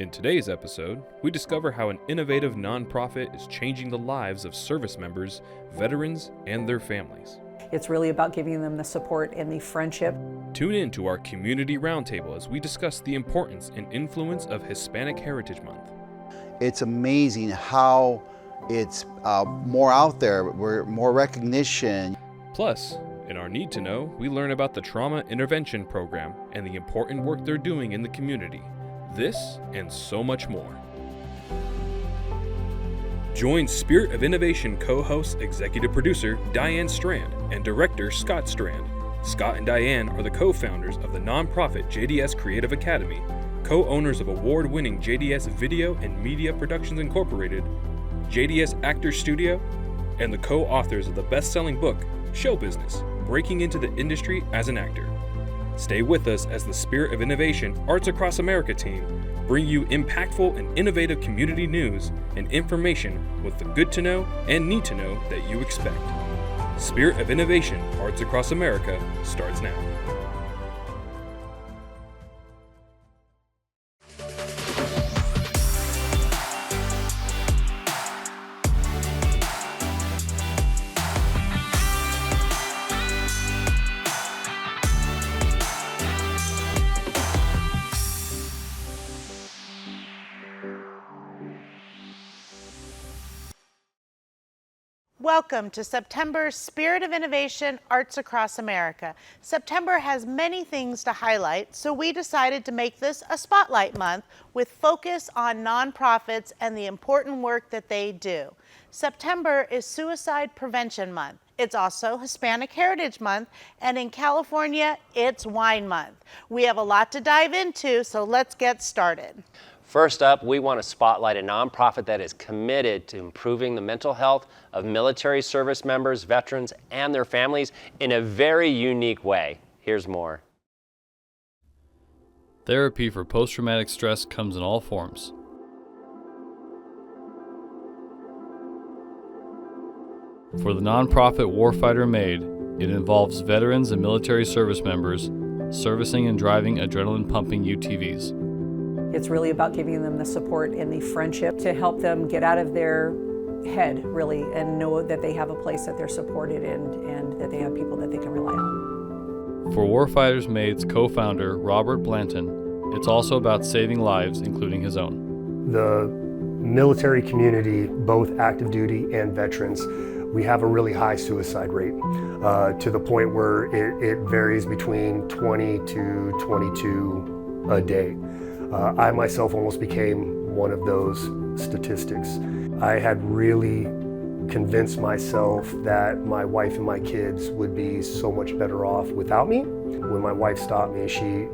In today's episode, we discover how an innovative nonprofit is changing the lives of service members, veterans, and their families. It's really about giving them the support and the friendship. Tune in to our Community Roundtable as we discuss the importance and influence of Hispanic Heritage Month. It's amazing how it's more out there, more recognition. Plus, in our Need to Know, we learn about the Trauma Intervention Program and the important work they're doing in the community. This and so much more. Join Spirit of Innovation co-host, executive producer Diane Strand and director Scott Strand. Scott and Diane are the co-founders of the nonprofit JDS Creative Academy, co-owners of award-winning JDS Video and Media Productions Incorporated, JDS Actors Studio, and the co-authors of the best-selling book, Show Business, Breaking into the Industry as an Actor. Stay with us as the Spirit of Innovation Arts Across America team bring you impactful and innovative community news and information with the good to know and need to know that you expect. Spirit of Innovation Arts Across America starts now. Welcome to September's Spirit of Innovation Arts Across America. September has many things to highlight, so we decided to make this a spotlight month with focus on nonprofits and the important work that they do. September is Suicide Prevention Month. It's also Hispanic Heritage Month, and in California, it's Wine Month. We have a lot to dive into, so let's get started. First up, we want to spotlight a nonprofit that is committed to improving the mental health of military service members, veterans, and their families in a very unique way. Here's more. Therapy for post-traumatic stress comes in all forms. For the nonprofit Warfighter Made, it involves veterans and military service members servicing and driving adrenaline-pumping UTVs. It's really about giving them the support and the friendship to help them get out of their head, really, and know that they have a place that they're supported in and that they have people that they can rely on. For Warfighters Made's co-founder, Robert Blanton, it's also about saving lives, including his own. The military community, both active duty and veterans, we have a really high suicide rate to the point where it varies between 20 to 22 a day. I myself almost became one of those statistics. I had really convinced myself that my wife and my kids would be so much better off without me. When my wife stopped me, she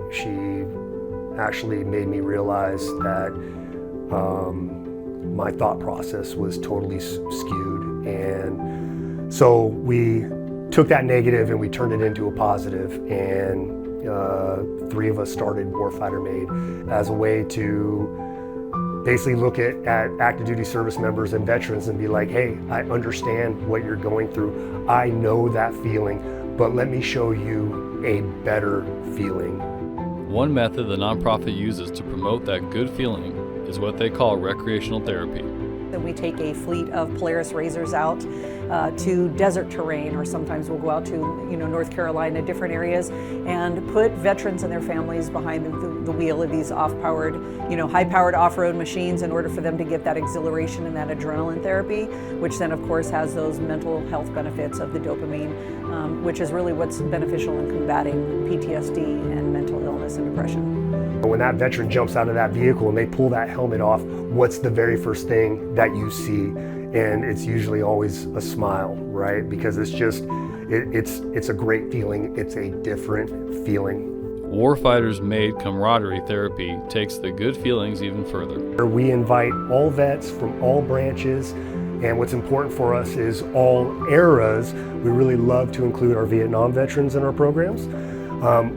actually made me realize that my thought process was totally skewed. And so we took that negative and we turned it into a positive, and three of us started Warfighter Made as a way to basically look at active duty service members and veterans and be like, hey, I understand what you're going through. I know that feeling, but let me show you a better feeling. One method the nonprofit uses to promote that good feeling is what they call recreational therapy. Then we take a fleet of Polaris Razors out to desert terrain, or sometimes we'll go out to North Carolina, different areas, and put veterans and their families behind the wheel of these off-powered, high-powered off-road machines in order for them to get that exhilaration and that adrenaline therapy, which then of course has those mental health benefits of the dopamine, which is really what's beneficial in combating PTSD and mental illness and depression. When that veteran jumps out of that vehicle and they pull that helmet off, what's the very first thing that you see? And it's usually always a smile, right? Because it's just, it's a great feeling. It's a different feeling. Warfighters Made camaraderie therapy takes the good feelings even further. We invite all vets from all branches, and what's important for us is all eras. We really love to include our Vietnam veterans in our programs.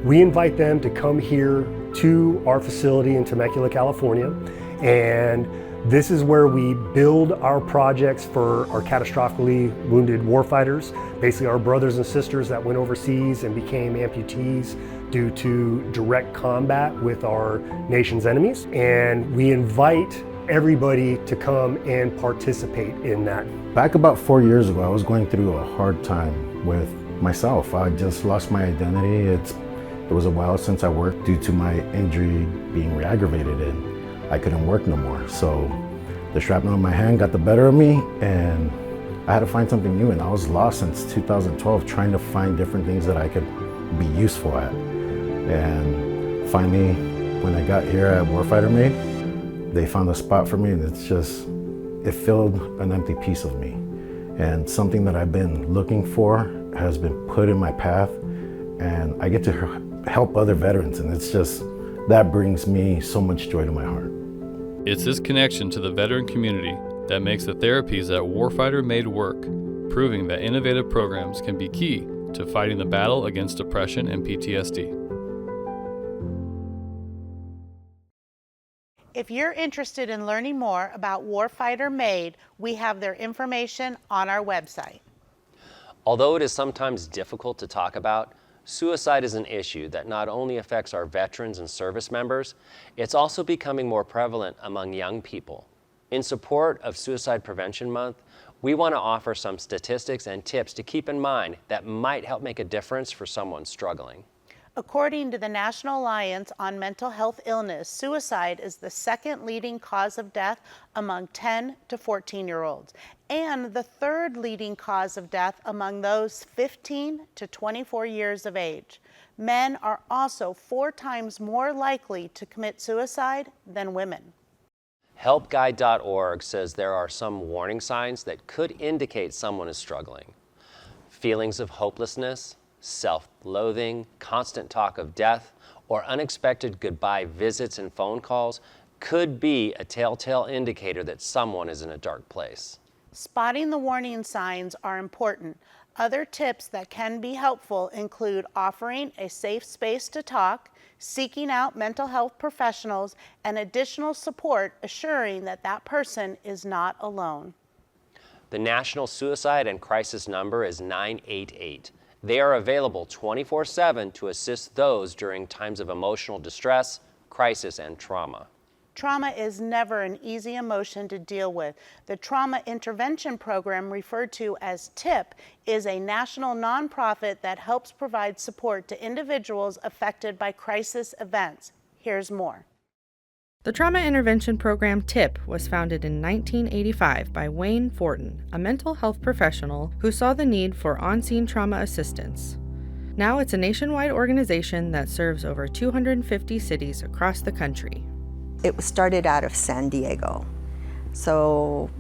We invite them to come here to our facility in Temecula, California, and this is where we build our projects for our catastrophically wounded warfighters, basically our brothers and sisters that went overseas and became amputees due to direct combat with our nation's enemies, and we invite everybody to come and participate in that. Back about 4 years ago, I was going through a hard time with myself. I just lost my identity. It was a while since I worked due to my injury being re-aggravated, and I couldn't work no more. So the shrapnel in my hand got the better of me, and I had to find something new, and I was lost since 2012 trying to find different things that I could be useful at. And finally, when I got here at Warfighter Made, they found a spot for me, and it filled an empty piece of me. And something that I've been looking for has been put in my path, and I get to help other veterans, and that brings me so much joy to my heart. It's this connection to the veteran community that makes the therapies at Warfighter Made work, proving that innovative programs can be key to fighting the battle against depression and PTSD. If you're interested in learning more about Warfighter Made, we have their information on our website. Although it is sometimes difficult to talk about, suicide is an issue that not only affects our veterans and service members, it's also becoming more prevalent among young people. In support of Suicide Prevention Month, we want to offer some statistics and tips to keep in mind that might help make a difference for someone struggling. According to the National Alliance on Mental Health Illness, suicide is the second leading cause of death among 10 to 14-year-olds, and the third leading cause of death among those 15 to 24 years of age. Men are also 4 times more likely to commit suicide than women. Helpguide.org says there are some warning signs that could indicate someone is struggling. Feelings of hopelessness, self-loathing, constant talk of death, or unexpected goodbye visits and phone calls could be a telltale indicator that someone is in a dark place. Spotting the warning signs are important. Other tips that can be helpful include offering a safe space to talk, seeking out mental health professionals, and additional support assuring that that person is not alone. The National Suicide and Crisis number is 988. They are available 24/7 to assist those during times of emotional distress, crisis, and trauma. Trauma is never an easy emotion to deal with. The Trauma Intervention Program, referred to as TIP, is a national nonprofit that helps provide support to individuals affected by crisis events. Here's more. The Trauma Intervention Program TIP was founded in 1985 by Wayne Fortin, a mental health professional who saw the need for on-scene trauma assistance. Now it's a nationwide organization that serves over 250 cities across the country. It was started out of San Diego. So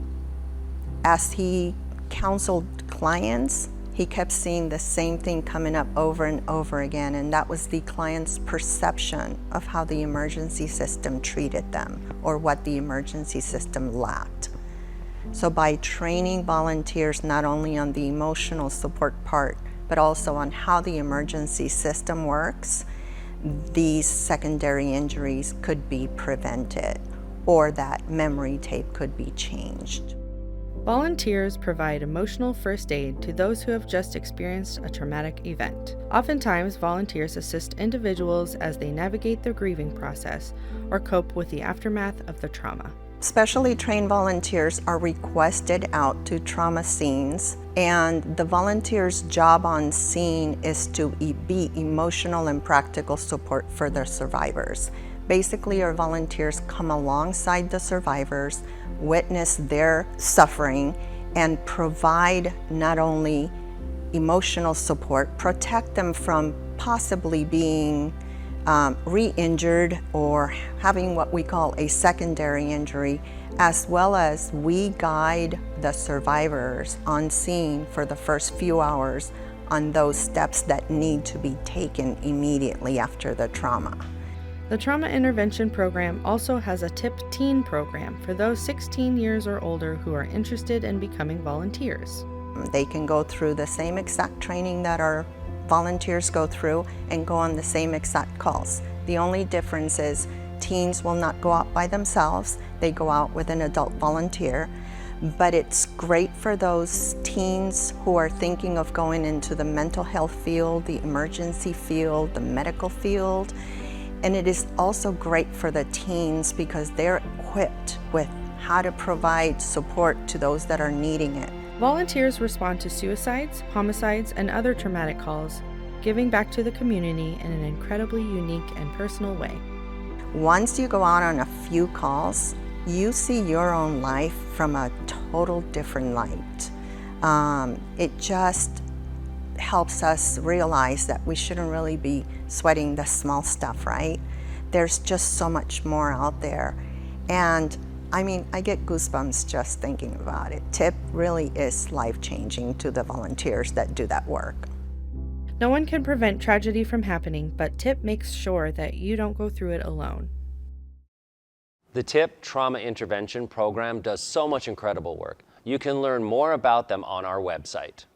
as he counseled clients, he kept seeing the same thing coming up over and over again, and that was the client's perception of how the emergency system treated them or what the emergency system lacked. So by training volunteers not only on the emotional support part, but also on how the emergency system works, these secondary injuries could be prevented, or that memory tape could be changed. Volunteers provide emotional first aid to those who have just experienced a traumatic event. Oftentimes, volunteers assist individuals as they navigate the grieving process or cope with the aftermath of the trauma. Specially trained volunteers are requested out to trauma scenes, and the volunteer's job on scene is to be emotional and practical support for their survivors. Basically, our volunteers come alongside the survivors, witness their suffering, and provide not only emotional support, protect them from possibly being re-injured or having what we call a secondary injury, as well as we guide the survivors on scene for the first few hours on those steps that need to be taken immediately after the trauma. The Trauma Intervention Program also has a TIP Teen program for those 16 years or older who are interested in becoming volunteers. They can go through the same exact training that our volunteers go through and go on the same exact calls. The only difference is teens will not go out by themselves. They go out with an adult volunteer. but it's great for those teens who are thinking of going into the mental health field, the emergency field, the medical field. And it is also great for the teens because they're equipped with how to provide support to those that are needing it. Volunteers respond to suicides, homicides, and other traumatic calls, giving back to the community in an incredibly unique and personal way. Once you go out on a few calls, you see your own life from a total different light. It just helps us realize that we shouldn't really be sweating the small stuff, right? There's just so much more out there. And I mean, I get goosebumps just thinking about it. TIP really is life-changing to the volunteers that do that work. No one can prevent tragedy from happening, but TIP makes sure that you don't go through it alone. The TIP Trauma Intervention Program does so much incredible work. You can learn more about them on our website.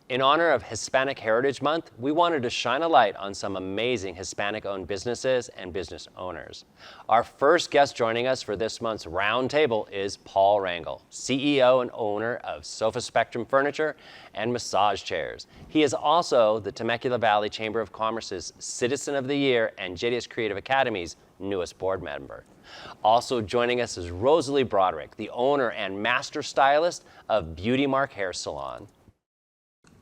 In honor of Hispanic Heritage Month, we wanted to shine a light on some amazing Hispanic-owned businesses and business owners. Our first guest joining us for this month's roundtable is Paul Rangel, CEO and owner of Sofa Spectrum Furniture and Massage Chairs. He is also the Temecula Valley Chamber of Commerce's Citizen of the Year and JDS Creative Academy's newest board member. Also joining us is Rosalie Broderick, the owner and master stylist of Beauty Mark Hair Salon.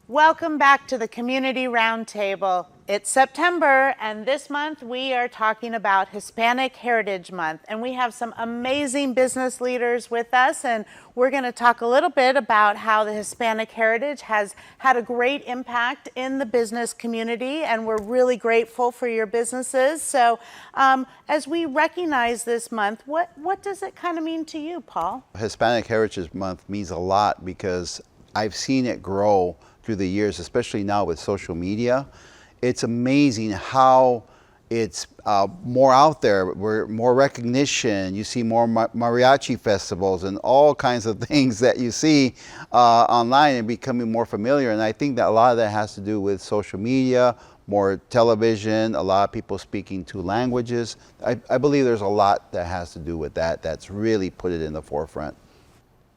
Welcome back to the Community Roundtable. It's September, and this month we are talking about Hispanic Heritage Month, and we have some amazing business leaders with us, and we're going to talk a little bit about how the Hispanic heritage has had a great impact in the business community, and we're really grateful for your businesses. So as we recognize this month, what does it kind of mean to you, Paul? Hispanic Heritage Month means a lot because I've seen it grow through the years, especially now with social media. It's amazing how it's more out there, more recognition. You see more mariachi festivals and all kinds of things that you see online and becoming more familiar. And I think that a lot of that has to do with social media, more television, a lot of people speaking two languages. I believe there's a lot that has to do with that, that's really put it in the forefront.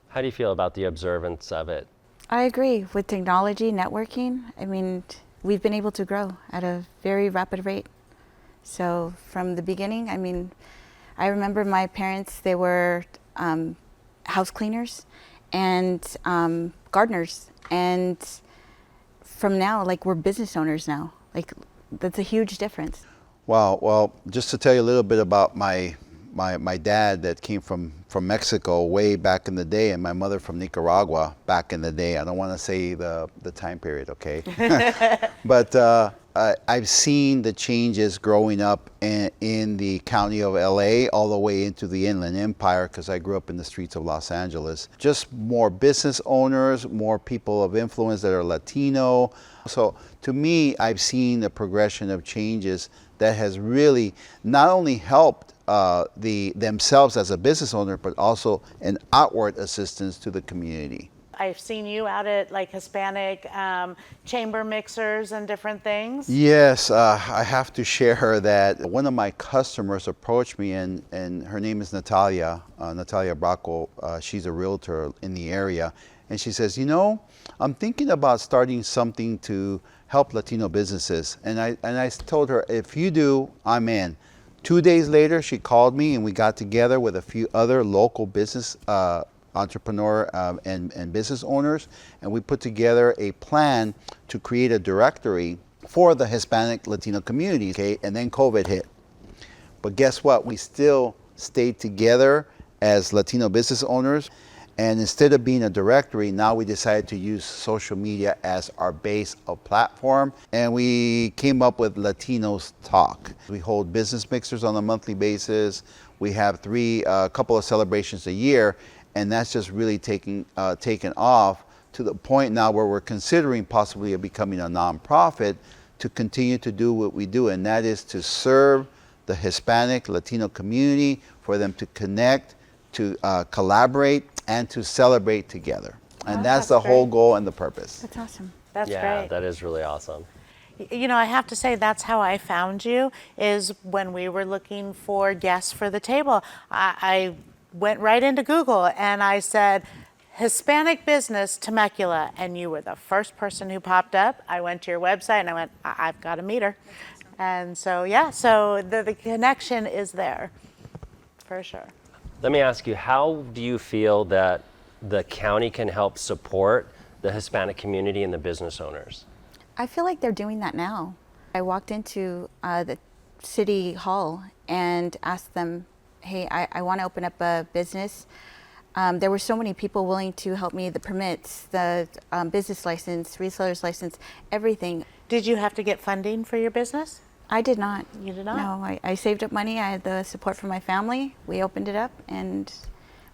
How do you feel about the observance of it? I agree. With technology, networking, I mean, we've been able to grow at a very rapid rate. So from the beginning, I mean, I remember my parents, they were house cleaners and gardeners. And from now, like, we're business owners now. Like, that's a huge difference. Wow. Well, just to tell you a little bit about my dad that came from Mexico way back in the day, and my mother from Nicaragua back in the day. I don't want to say the time period, okay? But I've seen the changes growing up in the county of LA all the way into the Inland Empire, because I grew up in the streets of Los Angeles. Just more business owners, more people of influence that are Latino. So to me, I've seen the progression of changes that has really not only helped themselves as a business owner, but also an outward assistance to the community. I've seen you out at like Hispanic chamber mixers and different things. Yes, I have to share that one of my customers approached me, and her name is Natalia Bracco. She's a realtor in the area, and she says, you know, I'm thinking about starting something to help Latino businesses. And I told her, if you do, I'm in. 2 days later, she called me and we got together with a few other local business entrepreneur and business owners, and we put together a plan to create a directory for the Hispanic Latino community, okay? And then COVID hit. But guess what? We still stayed together as Latino business owners. And instead of being a directory, now we decided to use social media as our base of platform. And we came up with Latinos Talk. We hold business mixers on a monthly basis. We have a couple of celebrations a year. And that's just really taken off to the point now where we're considering possibly becoming a nonprofit to continue to do what we do. And that is to serve the Hispanic Latino community, for them to connect, to collaborate, and to celebrate together. And that's the whole goal and the purpose. That's awesome. That's great. Yeah, that is really awesome. You know, I have to say that's how I found you, is when we were looking for guests for the table. I went right into Google and I said, Hispanic business Temecula, and you were the first person who popped up. I went to your website and I went, I've got to meet her. And so, yeah, so the connection is there, for sure. Let me ask you, how do you feel that the county can help support the Hispanic community and the business owners? I feel like they're doing that now. I walked into the city hall and asked them, hey, I want to open up a business. There were so many people willing to help me, the permits, the business license, reseller's license, everything. Did you have to get funding for your business? I did not. You did not? No, I saved up money. I had the support from my family. We opened it up and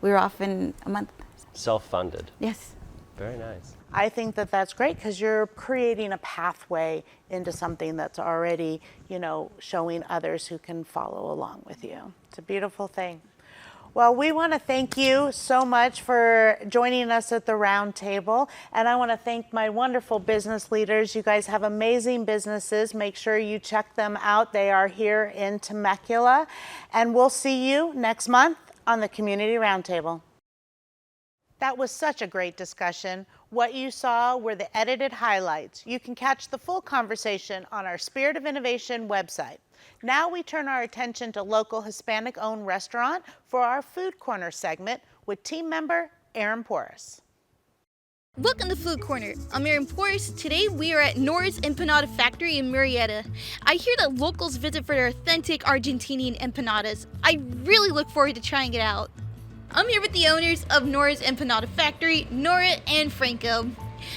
we were off in a month. Self-funded. Yes. Very nice. I think that that's great because you're creating a pathway into something that's already, showing others who can follow along with you. It's a beautiful thing. Well, we want to thank you so much for joining us at the round table. And I want to thank my wonderful business leaders. You guys have amazing businesses. Make sure you check them out. They are here in Temecula. And we'll see you next month on the Community Roundtable. That was such a great discussion. What you saw were the edited highlights. You can catch the full conversation on our Spirit of Innovation website. Now we turn our attention to local Hispanic-owned restaurant for our Food Corner segment with team member Aaron Porras. Welcome to Food Corner. I'm Aaron Porras. Today we are at Nora's Empanada Factory in Murrieta. I hear that locals visit for their authentic Argentinian empanadas. I really look forward to trying it out. I'm here with the owners of Nora's Empanada Factory, Nora and Franco.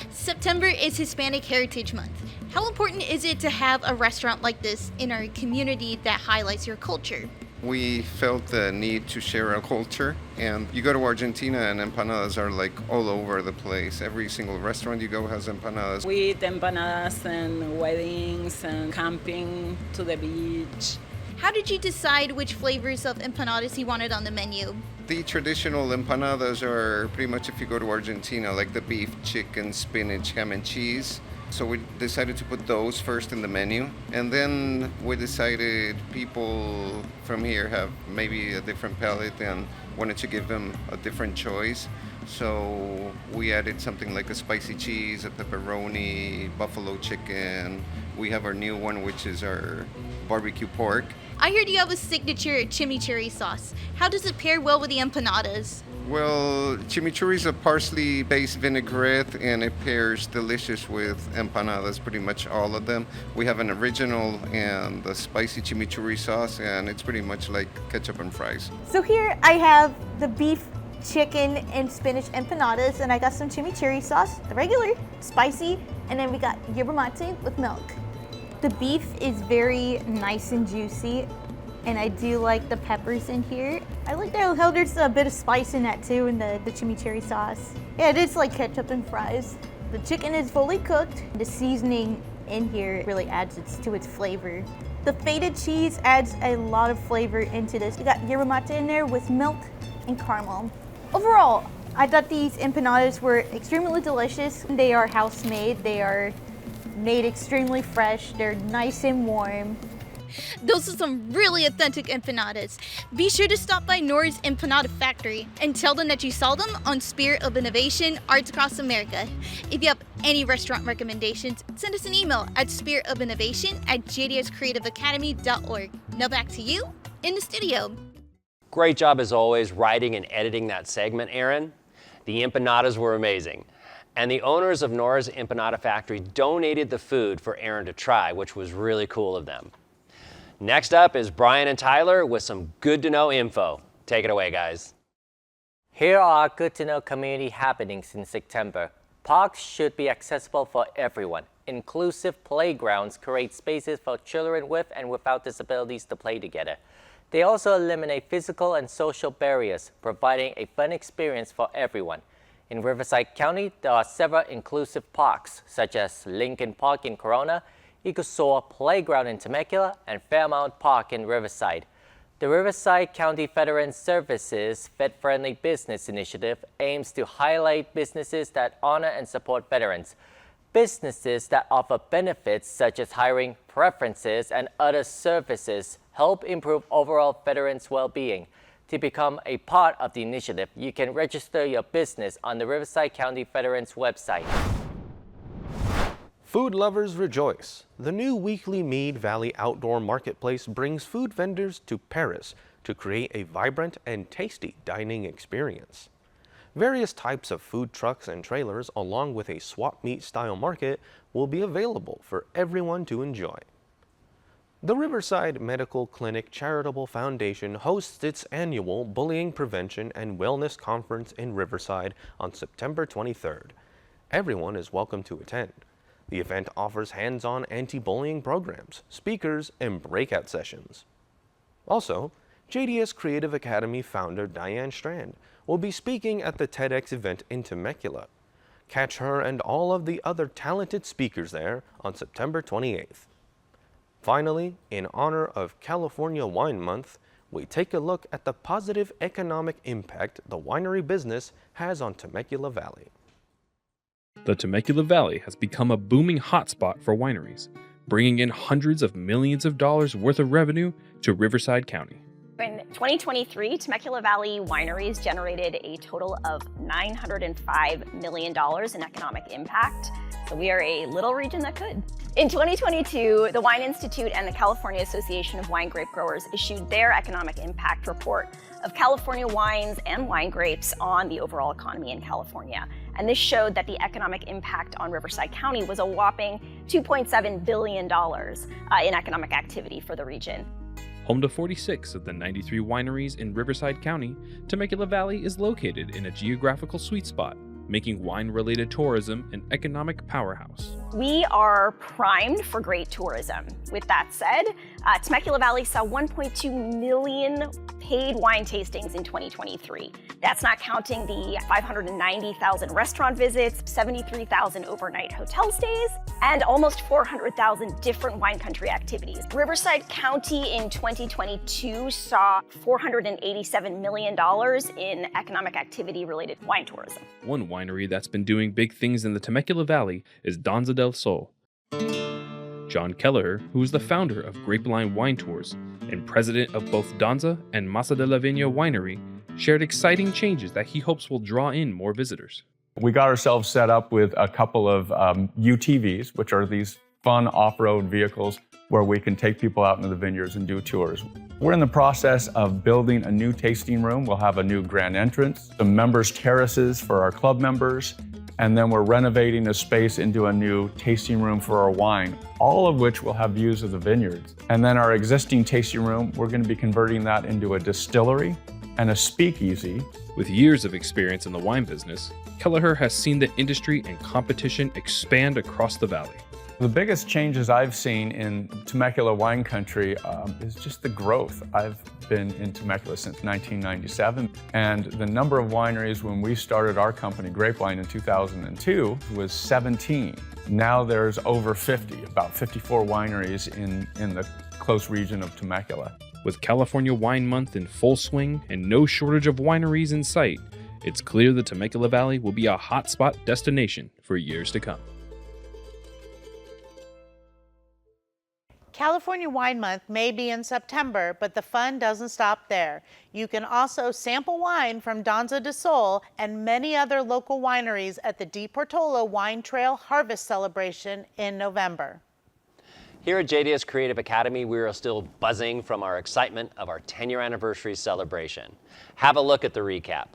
September is Hispanic Heritage Month. How important is it to have a restaurant like this in our community that highlights your culture? We felt the need to share our culture, and you go to Argentina and empanadas are like all over the place. Every single restaurant you go has empanadas. We eat empanadas and weddings and camping to the beach. How did you decide which flavors of empanadas you wanted on the menu? The traditional empanadas are pretty much, if you go to Argentina, like the beef, chicken, spinach, ham and cheese. So we decided to put those first in the menu. And then we decided people from here have maybe a different palate and wanted to give them a different choice. So we added something like a spicy cheese, a pepperoni, buffalo chicken. We have our new one, which is our barbecue pork. I heard you have a signature chimichurri sauce. How does it pair well with the empanadas? Well, chimichurri is a parsley-based vinaigrette, and it pairs delicious with empanadas, pretty much all of them. We have an original and the spicy chimichurri sauce, and it's pretty much like ketchup and fries. So here I have the beef, chicken, and spinach empanadas, and I got some chimichurri sauce, the regular, spicy, and then we got yerba mate with milk. The beef is very nice and juicy, and I do like the peppers in here. I like how there's a bit of spice in that too, in the chimichurri sauce. Yeah, it is like ketchup and fries. The chicken is fully cooked. The seasoning in here really adds to its flavor. The feta cheese adds a lot of flavor into this. We got yerba mate in there with milk and caramel. Overall, I thought these empanadas were extremely delicious. They are house-made. They are made extremely fresh. They're nice and warm. Those are some really authentic empanadas. Be sure to stop by Nora's Empanada Factory and tell them that you saw them on Spirit of Innovation Arts Across America. If you have any restaurant recommendations, send us an email at spiritofinnovation@jdscreativeacademy.org. Now back to you in the studio. Great job as always writing and editing that segment, Aaron. The empanadas were amazing. And the owners of Nora's Empanada Factory donated the food for Aaron to try, which was really cool of them. Next up is Brian and Tyler with some good to know info. Take it away, guys. Here are good to know community happenings in September. Parks should be accessible for everyone. Inclusive playgrounds create spaces for children with and without disabilities to play together. They also eliminate physical and social barriers, providing a fun experience for everyone. In Riverside County, there are several inclusive parks, such as Lincoln Park in Corona, Ecosor Playground in Temecula, and Fairmount Park in Riverside. The Riverside County Veterans Services Vet-Friendly Business Initiative aims to highlight businesses that honor and support veterans. Businesses that offer benefits such as hiring preferences and other services help improve overall veterans' well-being. To become a part of the initiative, you can register your business on the Riverside County Veterans website. Food lovers rejoice. The new weekly Mead Valley Outdoor Marketplace brings food vendors to Paris to create a vibrant and tasty dining experience. Various types of food trucks and trailers, along with a swap meet style market, will be available for everyone to enjoy. The Riverside Medical Clinic Charitable Foundation hosts its annual Bullying Prevention and Wellness Conference in Riverside on September 23rd. Everyone is welcome to attend. The event offers hands-on anti-bullying programs, speakers, and breakout sessions. Also, JDS Creative Academy founder Diane Strand will be speaking at the TEDx event in Temecula. Catch her and all of the other talented speakers there on September 28th. Finally, in honor of California Wine Month, we take a look at the positive economic impact the winery business has on Temecula Valley. The Temecula Valley has become a booming hotspot for wineries, bringing in hundreds of millions of dollars worth of revenue to Riverside County. In 2023, Temecula Valley wineries generated a total of $905 million in economic impact. So we are a little region that could. In 2022, the Wine Institute and the California Association of Wine Grape Growers issued their economic impact report of California wines and wine grapes on the overall economy in California. And this showed that the economic impact on Riverside County was a whopping $2.7 billion in economic activity for the region. Home to 46 of the 93 wineries in Riverside County, Temecula Valley is located in a geographical sweet spot, making wine-related tourism an economic powerhouse. We are primed for great tourism. With that said, Temecula Valley saw 1.2 million paid wine tastings in 2023. That's not counting the 590,000 restaurant visits, 73,000 overnight hotel stays, and almost 400,000 different wine country activities. Riverside County in 2022 saw $487 million in economic activity-related wine tourism. One winery that's been doing big things in the Temecula Valley is Danza del Sol. John Kelleher, who is the founder of Grapeline Wine Tours and president of both Danza and Masa de la Viña Winery, shared exciting changes that he hopes will draw in more visitors. We got ourselves set up with a couple of UTVs, which are these fun off-road vehicles where we can take people out into the vineyards and do tours. We're in the process of building a new tasting room. We'll have a new grand entrance, some members' terraces for our club members, and then we're renovating a space into a new tasting room for our wine, all of which will have views of the vineyards. And then our existing tasting room, we're going to be converting that into a distillery and a speakeasy. With years of experience in the wine business, Kelleher has seen the industry and competition expand across the valley. The biggest changes I've seen in Temecula Wine Country is just the growth. I've been in Temecula since 1997, and the number of wineries when we started our company, Grapevine, in 2002 was 17. Now there's over 50, about 54 wineries in the close region of Temecula. With California Wine Month in full swing and no shortage of wineries in sight, it's clear the Temecula Valley will be a hotspot destination for years to come. California Wine Month may be in September, but the fun doesn't stop there. You can also sample wine from Danza del Sol and many other local wineries at the Di Portola Wine Trail Harvest Celebration in November. Here at JDS Creative Academy, we are still buzzing from our excitement of our 10-year anniversary celebration. Have a look at the recap.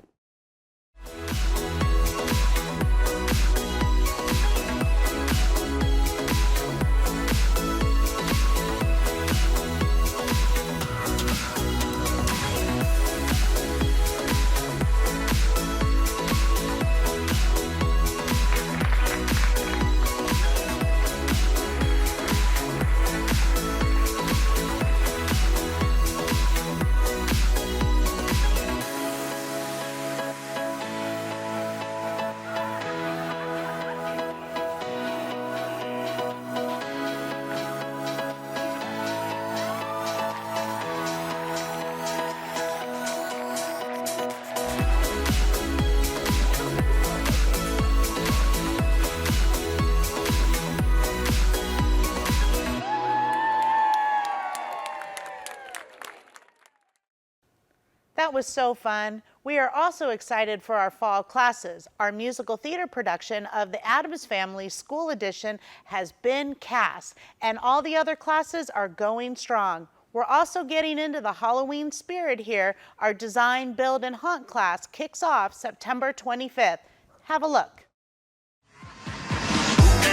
That was so fun. We are also excited for our fall classes. Our musical theater production of the Addams Family School Edition has been cast, and all the other classes are going strong. We're also getting into the Halloween spirit here. Our Design, Build, and Haunt class kicks off September 25th. Have a look.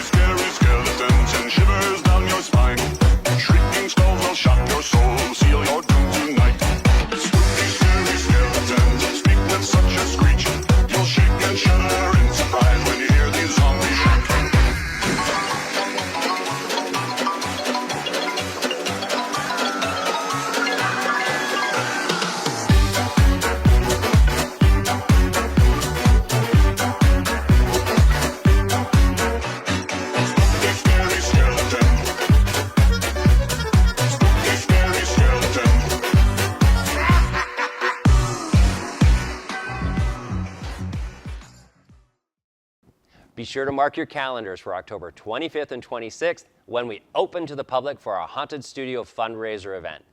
Scary skeletons and shivers down your spine. Shrieking skulls will shock your soul, seal your doom tonight. Spooky, scary skeletons speak with such a screech. You'll shake and shudder in surprise when you hear these zombies shriek. Be sure to mark your calendars for October 25th and 26th when we open to the public for our Haunted Studio fundraiser event.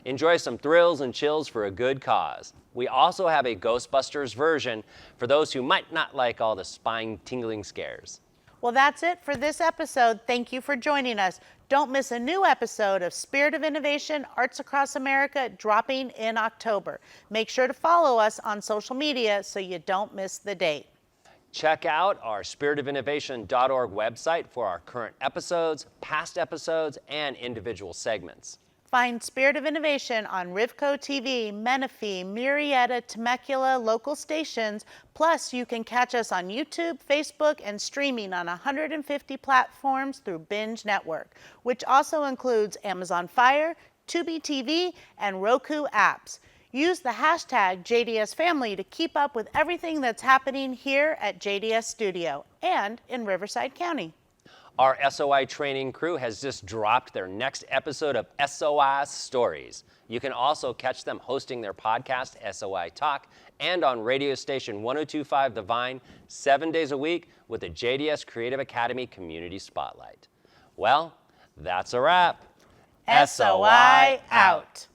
Enjoy some thrills and chills for a good cause. We also have a Ghostbusters version for those who might not like all the spine-tingling scares. Well, that's it for this episode. Thank you for joining us. Don't miss a new episode of Spirit of Innovation, Arts Across America, dropping in October. Make sure to follow us on social media so you don't miss the date. Check out our spiritofinnovation.org website for our current episodes, past episodes, and individual segments. Find Spirit of Innovation on Rivco TV, Menifee, Murrieta, Temecula local stations. Plus, you can catch us on YouTube, Facebook, and streaming on 150 platforms through Binge Network, which also includes Amazon Fire, Tubi TV, and Roku apps. Use the hashtag JDSFamily to keep up with everything that's happening here at JDS Studio and in Riverside County. Our SOI training crew has just dropped their next episode of SOI Stories. You can also catch them hosting their podcast, SOI Talk, and on radio station 102.5 The Vine, 7 days a week with the JDS Creative Academy Community Spotlight. Well, that's a wrap. SOI out.